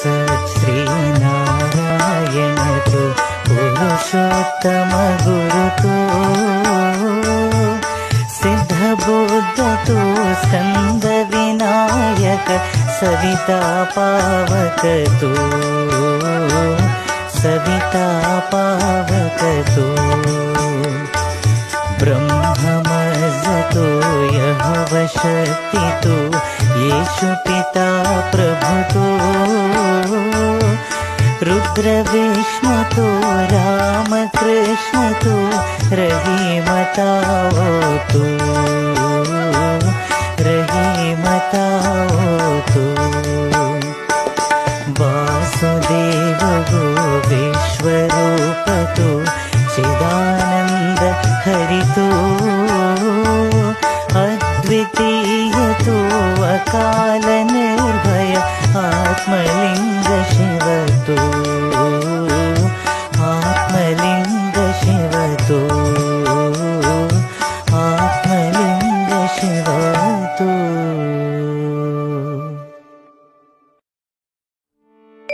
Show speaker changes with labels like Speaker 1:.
Speaker 1: सत् श्रीनारायण तु पुरुषोत्तम गुरु तु सिद्धबुद्ध तु स्कंद विनायक सविता पावक तु सविता पावक तु ब्रह्ममजतो यहव शक्ति तु येषु पिता प्रभु तु रुद्र विष्णु तु रामकृष्ण तु रहीमताओ तु रहीमताओ तु वासुदेव गो विश्वरूप तु चिदानंद हरि तु अद्वितीय तु अकाल निर्भय आत्मलिंग शिव तु आत्मलिंग शिव तु